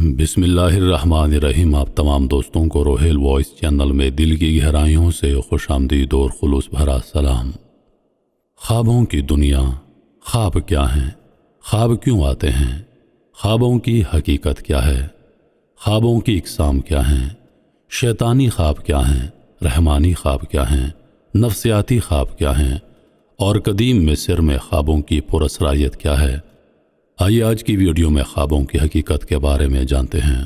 بسم اللہ الرحمن الرحیم۔ آپ تمام دوستوں کو روحیل وائس چینل میں دل کی گہرائیوں سے خوش آمدید اور خلوص بھرا سلام۔ خوابوں کی دنیا۔ خواب کیا ہیں؟ خواب کیوں آتے ہیں؟ خوابوں کی حقیقت کیا ہے؟ خوابوں کی اقسام کیا ہیں؟ شیطانی خواب کیا ہیں؟ رحمانی خواب کیا ہیں؟ نفسیاتی خواب کیا ہیں؟ اور قدیم مصر میں خوابوں کی پراسرائیت کیا ہے؟ آئیے آج کی ویڈیو میں خوابوں کی حقیقت کے بارے میں جانتے ہیں۔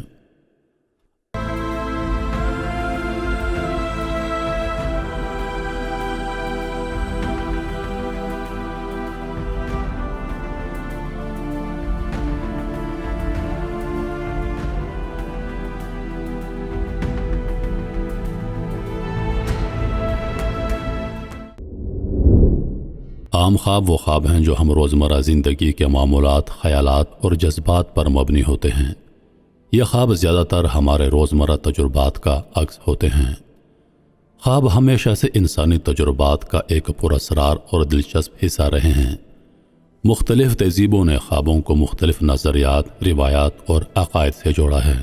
عام خواب وہ خواب ہیں جو ہم روزمرہ زندگی کے معمولات، خیالات اور جذبات پر مبنی ہوتے ہیں۔ یہ خواب زیادہ تر ہمارے روزمرہ تجربات کا عکس ہوتے ہیں۔ خواب ہمیشہ سے انسانی تجربات کا ایک پراسرار اور دلچسپ حصہ رہے ہیں۔ مختلف تہذیبوں نے خوابوں کو مختلف نظریات، روایات اور عقائد سے جوڑا ہے۔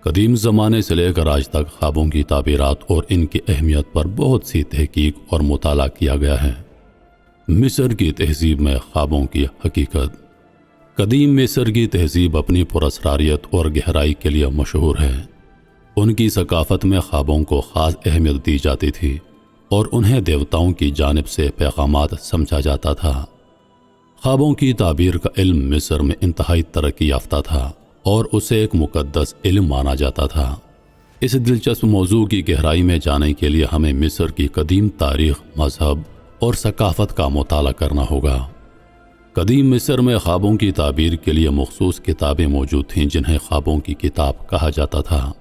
قدیم زمانے سے لے کر آج تک خوابوں کی تعبیرات اور ان کی اہمیت پر بہت سی تحقیق اور مطالعہ کیا گیا ہے۔ مصر کی تہذیب میں خوابوں کی حقیقت۔ قدیم مصر کی تہذیب اپنی پراسراریت اور گہرائی کے لیے مشہور ہے۔ ان کی ثقافت میں خوابوں کو خاص اہمیت دی جاتی تھی اور انہیں دیوتاؤں کی جانب سے پیغامات سمجھا جاتا تھا۔ خوابوں کی تعبیر کا علم مصر میں انتہائی ترقی یافتہ تھا اور اسے ایک مقدس علم مانا جاتا تھا۔ اس دلچسپ موضوع کی گہرائی میں جانے کے لیے ہمیں مصر کی قدیم تاریخ، مذہب اور ثقافت کا مطالعہ کرنا ہوگا۔ قدیم مصر میں خوابوں کی تعبیر کے لیے مخصوص کتابیں موجود تھیں جنہیں خوابوں کی کتاب کہا جاتا تھا۔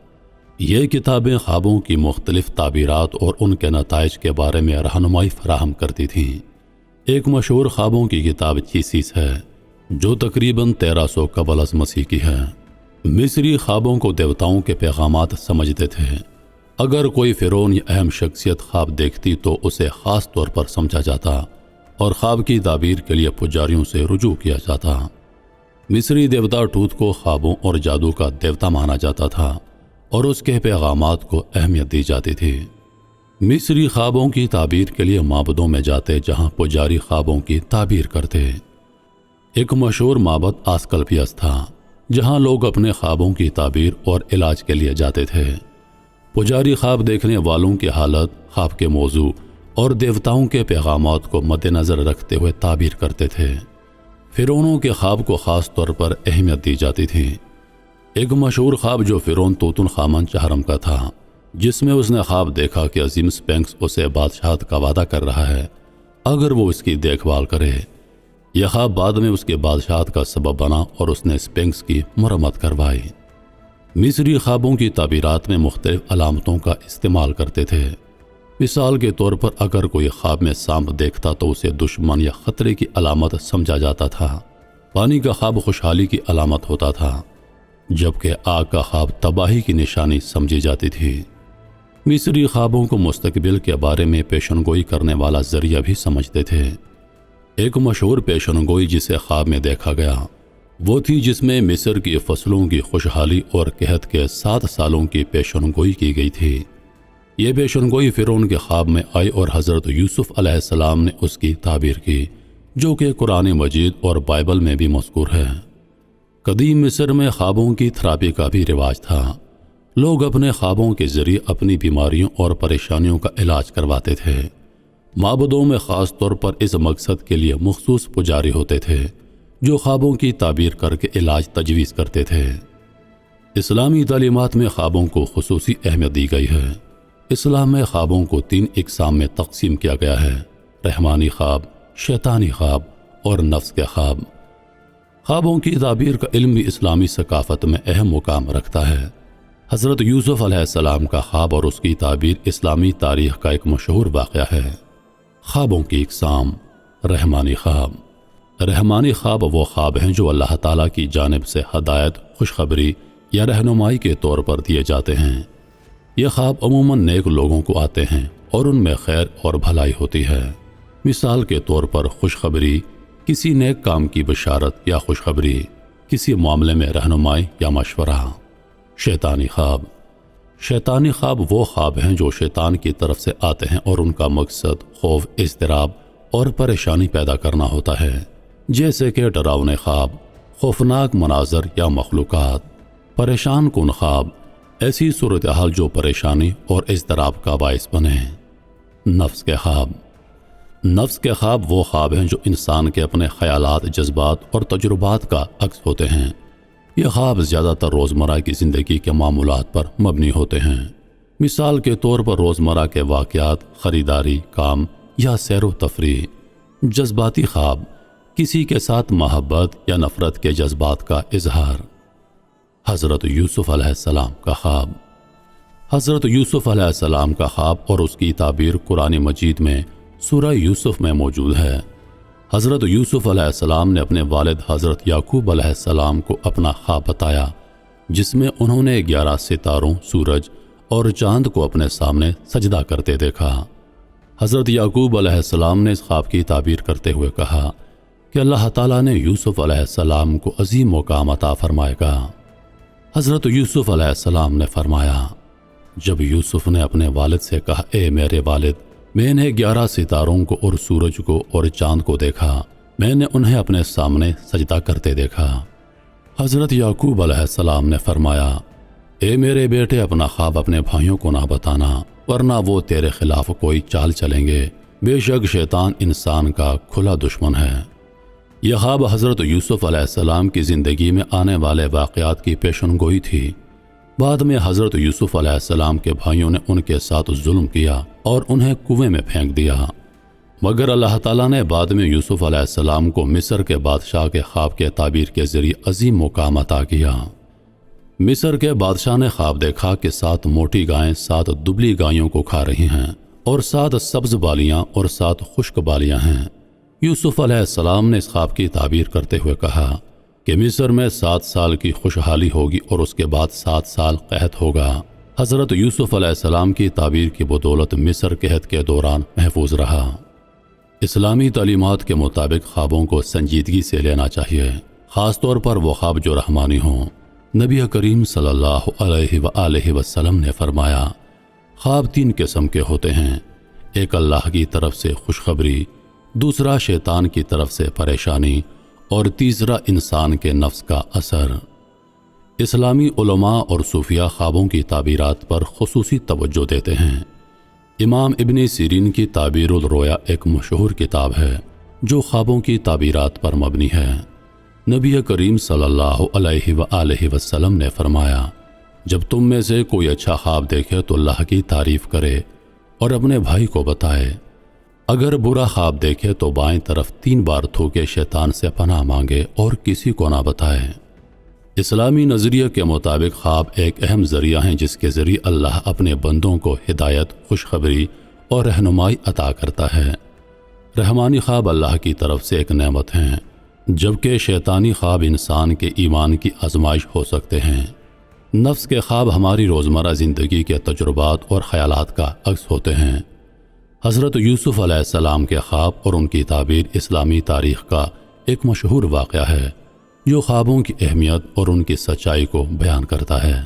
یہ کتابیں خوابوں کی مختلف تعبیرات اور ان کے نتائج کے بارے میں رہنمائی فراہم کرتی تھیں۔ ایک مشہور خوابوں کی کتاب چیسیس ہے جو تقریباً 1300 قبل از مسیح کی ہے۔ مصری خوابوں کو دیوتاؤں کے پیغامات سمجھتے تھے۔ اگر کوئی فرعون یا اہم شخصیت خواب دیکھتی تو اسے خاص طور پر سمجھا جاتا اور خواب کی تعبیر کے لیے پجاریوں سے رجوع کیا جاتا۔ مصری دیوتا ٹوت کو خوابوں اور جادو کا دیوتا مانا جاتا تھا اور اس کے پیغامات کو اہمیت دی جاتی تھی۔ مصری خوابوں کی تعبیر کے لیے معبدوں میں جاتے جہاں پجاری خوابوں کی تعبیر کرتے۔ ایک مشہور معبد آسکلپیس تھا جہاں لوگ اپنے خوابوں کی تعبیر اور علاج کے لیے جاتے تھے۔ پجاری خواب دیکھنے والوں کی حالت، خواب کے موضوع اور دیوتاؤں کے پیغامات کو مد نظر رکھتے ہوئے تعبیر کرتے تھے۔ فرعونوں کے خواب کو خاص طور پر اہمیت دی جاتی تھی۔ ایک مشہور خواب جو فرعون توتن خامن چہرم کا تھا، جس میں اس نے خواب دیکھا کہ عظیم سپینکس اسے بادشاہت کا وعدہ کر رہا ہے اگر وہ اس کی دیکھ بھال کرے۔ یہ خواب بعد میں اس کے بادشاہت کا سبب بنا اور اس نے سپینکس کی مرمت کروائی۔ مصری خوابوں کی تعبیرات میں مختلف علامتوں کا استعمال کرتے تھے۔ مثال کے طور پر اگر کوئی خواب میں سانپ دیکھتا تو اسے دشمن یا خطرے کی علامت سمجھا جاتا تھا۔ پانی کا خواب خوشحالی کی علامت ہوتا تھا، جبکہ آگ کا خواب تباہی کی نشانی سمجھی جاتی تھی۔ مصری خوابوں کو مستقبل کے بارے میں پیشن گوئی کرنے والا ذریعہ بھی سمجھتے تھے۔ ایک مشہور پیشن گوئی جسے خواب میں دیکھا گیا وہ تھی جس میں مصر کی فصلوں کی خوشحالی اور قحط کے 7 سالوں کی پیشن گوئی کی گئی تھی۔ یہ پیشن گوئی فرعون کے خواب میں آئی اور حضرت یوسف علیہ السلام نے اس کی تعبیر کی، جو کہ قرآن مجید اور بائبل میں بھی مذکور ہے۔ قدیم مصر میں خوابوں کی تھراپی کا بھی رواج تھا۔ لوگ اپنے خوابوں کے ذریعے اپنی بیماریوں اور پریشانیوں کا علاج کرواتے تھے۔ معبدوں میں خاص طور پر اس مقصد کے لیے مخصوص پجاری ہوتے تھے جو خوابوں کی تعبیر کر کے علاج تجویز کرتے تھے۔ اسلامی تعلیمات میں خوابوں کو خصوصی اہمیت دی گئی ہے۔ اسلام میں خوابوں کو 3 اقسام میں تقسیم کیا گیا ہے: رحمانی خواب، شیطانی خواب اور نفس کے خواب۔ خوابوں کی تعبیر کا علم بھی اسلامی ثقافت میں اہم مقام رکھتا ہے۔ حضرت یوسف علیہ السلام کا خواب اور اس کی تعبیر اسلامی تاریخ کا ایک مشہور واقعہ ہے۔ خوابوں کی اقسام۔ رحمانی خواب۔ رحمانی خواب وہ خواب ہیں جو اللہ تعالیٰ کی جانب سے ہدایت، خوشخبری یا رہنمائی کے طور پر دیے جاتے ہیں۔ یہ خواب عموماً نیک لوگوں کو آتے ہیں اور ان میں خیر اور بھلائی ہوتی ہے۔ مثال کے طور پر خوشخبری، کسی نیک کام کی بشارت یا خوشخبری۔ کسی معاملے میں رہنمائی یا مشورہ۔ شیطانی خواب۔ شیطانی خواب وہ خواب ہیں جو شیطان کی طرف سے آتے ہیں اور ان کا مقصد خوف، اضطراب اور پریشانی پیدا کرنا ہوتا ہے، جیسے کہ ڈراؤنے خواب، خوفناک مناظر یا مخلوقات۔ پریشان کن خواب، ایسی صورتحال جو پریشانی اور اضطراب کا باعث بنے۔ نفس کے خواب۔ نفس کے خواب وہ خواب ہیں جو انسان کے اپنے خیالات، جذبات اور تجربات کا عکس ہوتے ہیں۔ یہ خواب زیادہ تر روزمرہ کی زندگی کے معمولات پر مبنی ہوتے ہیں۔ مثال کے طور پر روزمرہ کے واقعات، خریداری، کام یا سیر و تفریح۔ جذباتی خواب، کسی کے ساتھ محبت یا نفرت کے جذبات کا اظہار۔ حضرت یوسف علیہ السلام کا خواب۔ حضرت یوسف علیہ السلام کا خواب اور اس کی تعبیر قرآن مجید میں سورہ یوسف میں موجود ہے۔ حضرت یوسف علیہ السلام نے اپنے والد حضرت یعقوب علیہ السلام کو اپنا خواب بتایا، جس میں انہوں نے 11 ستاروں، سورج اور چاند کو اپنے سامنے سجدہ کرتے دیکھا۔ حضرت یعقوب علیہ السلام نے اس خواب کی تعبیر کرتے ہوئے کہا کہ اللہ تعالیٰ نے یوسف علیہ السلام کو عظیم مقام عطا فرمائے گا۔ حضرت یوسف علیہ السلام نے فرمایا، جب یوسف نے اپنے والد سے کہا، اے میرے والد، میں نے 11 ستاروں کو اور سورج کو اور چاند کو دیکھا، میں نے انہیں اپنے سامنے سجدہ کرتے دیکھا۔ حضرت یعقوب علیہ السلام نے فرمایا، اے میرے بیٹے، اپنا خواب اپنے بھائیوں کو نہ بتانا، ورنہ وہ تیرے خلاف کوئی چال چلیں گے، بے شک شیطان انسان کا کھلا دشمن ہے۔ یہ خواب حضرت یوسف علیہ السلام کی زندگی میں آنے والے واقعات کی پیشن گوئی تھی۔ بعد میں حضرت یوسف علیہ السلام کے بھائیوں نے ان کے ساتھ ظلم کیا اور انہیں کنویں میں پھینک دیا، مگر اللہ تعالیٰ نے بعد میں یوسف علیہ السلام کو مصر کے بادشاہ کے خواب کے تعبیر کے ذریعے عظیم مقام عطا کیا۔ مصر کے بادشاہ نے خواب دیکھا کہ 7 موٹی گائیں 7 دبلی گائیوں کو کھا رہی ہیں اور 7 سبز بالیاں اور 7 خشک بالیاں ہیں۔ یوسف علیہ السلام نے اس خواب کی تعبیر کرتے ہوئے کہا کہ مصر میں 7 سال کی خوشحالی ہوگی اور اس کے بعد 7 سال قحط ہوگا۔ حضرت یوسف علیہ السلام کی تعبیر کی بدولت مصر قحط کے دوران محفوظ رہا۔ اسلامی تعلیمات کے مطابق خوابوں کو سنجیدگی سے لینا چاہیے، خاص طور پر وہ خواب جو رحمانی ہوں۔ نبی کریم صلی اللہ علیہ وآلہ وسلم نے فرمایا، خواب 3 قسم کے ہوتے ہیں، ایک اللہ کی طرف سے خوشخبری، دوسرا شیطان کی طرف سے پریشانی اور تیسرا انسان کے نفس کا اثر۔ اسلامی علماء اور صوفیاء خوابوں کی تعبیرات پر خصوصی توجہ دیتے ہیں۔ امام ابن سیرین کی تعبیر الرؤیا ایک مشہور کتاب ہے جو خوابوں کی تعبیرات پر مبنی ہے۔ نبی کریم صلی اللہ علیہ وآلہ وسلم نے فرمایا، جب تم میں سے کوئی اچھا خواب دیکھے تو اللہ کی تعریف کرے اور اپنے بھائی کو بتائے، اگر برا خواب دیکھے تو بائیں طرف 3 بار تھوکے شیطان سے پناہ مانگے اور کسی کو نہ بتائے۔ اسلامی نظریے کے مطابق خواب ایک اہم ذریعہ ہیں جس کے ذریعے اللہ اپنے بندوں کو ہدایت، خوشخبری اور رہنمائی عطا کرتا ہے۔ رحمانی خواب اللہ کی طرف سے ایک نعمت ہیں، جبکہ شیطانی خواب انسان کے ایمان کی آزمائش ہو سکتے ہیں۔ نفس کے خواب ہماری روزمرہ زندگی کے تجربات اور خیالات کا عکس ہوتے ہیں۔ حضرت یوسف علیہ السلام کے خواب اور ان کی تعبیر اسلامی تاریخ کا ایک مشہور واقعہ ہے جو خوابوں کی اہمیت اور ان کی سچائی کو بیان کرتا ہے۔